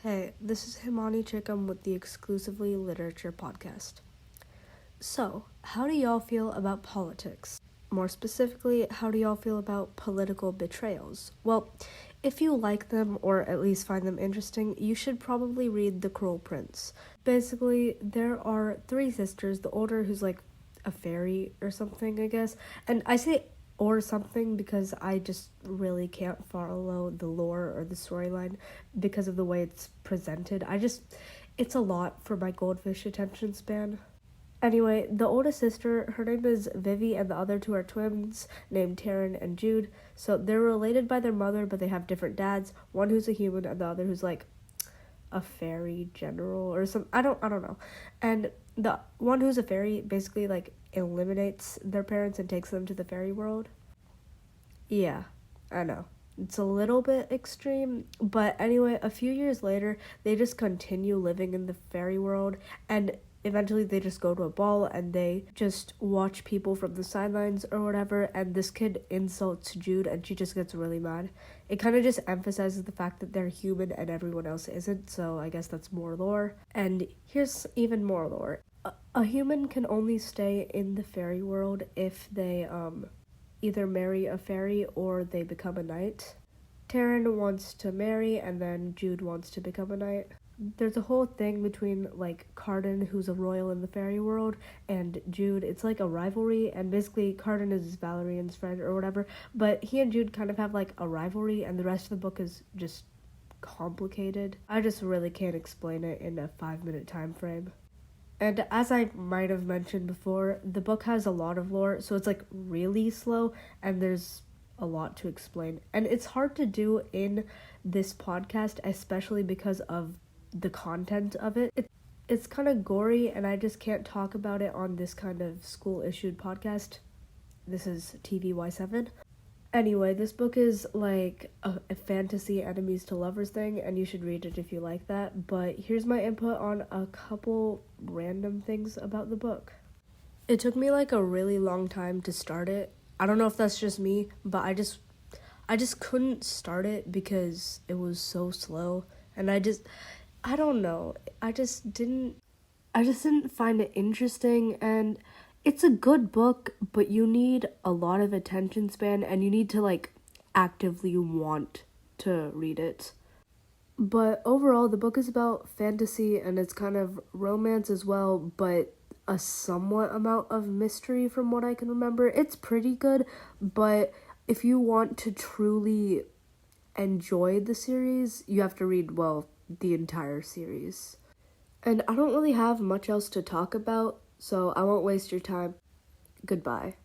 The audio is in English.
Hey, this is Himani Chickum with the Exclusively Literature Podcast. So, how do y'all feel about politics? More specifically, how do y'all feel about political betrayals? Well, if you like them or at least find them interesting, you should probably read The Cruel Prince. Basically, there are three sisters, the older who's like a fairy or something, I guess. And I say or something because I just really can't follow the lore or the storyline because of the way it's presented. It's a lot for my goldfish attention span. Anyway, the oldest sister, her name is Vivi, and the other two are twins named Taryn and Jude. So they're related by their mother, but they have different dads. One who's a human and the other who's like a fairy general or some I don't know. And the one who's a fairy basically like eliminates their parents and takes them to the fairy world. Yeah, I know. It's a little bit extreme, but anyway, a few years later, they just continue living in the fairy world, and eventually they just go to a ball and they just watch people from the sidelines or whatever, and this kid insults Jude and she just gets really mad. It kind of just emphasizes the fact that they're human and everyone else isn't, so I guess that's more lore. And here's even more lore. A human can only stay in the fairy world if they either marry a fairy or they become a knight. Taryn wants to marry and then Jude wants to become a knight. There's a whole thing between like Carden, who's a royal in the fairy world, and Jude. It's like a rivalry, and basically Carden is Valerian's friend or whatever, but he and Jude kind of have like a rivalry, and the rest of the book is just complicated. I just really can't explain it in a 5-minute time frame. And as I might have mentioned before, the book has a lot of lore, so it's like really slow, and there's a lot to explain. And it's hard to do in this podcast, especially because of the content of it. It's kind of gory, and I just can't talk about it on this kind of school-issued podcast. This is TVY7. Anyway, this book is like a fantasy enemies to lovers thing, and you should read it if you like that. But here's my input on a couple random things about the book. It took me like a really long time to start it. I don't know if that's just me, but I just couldn't start it because it was so slow, and I don't know. I just didn't find it interesting, and it's a good book, but you need a lot of attention span and you need to like actively want to read it. But overall, the book is about fantasy and it's kind of romance as well, but a somewhat amount of mystery from what I can remember. It's pretty good, but if you want to truly enjoy the series, you have to read, well, the entire series. And I don't really have much else to talk about, so I won't waste your time. Goodbye.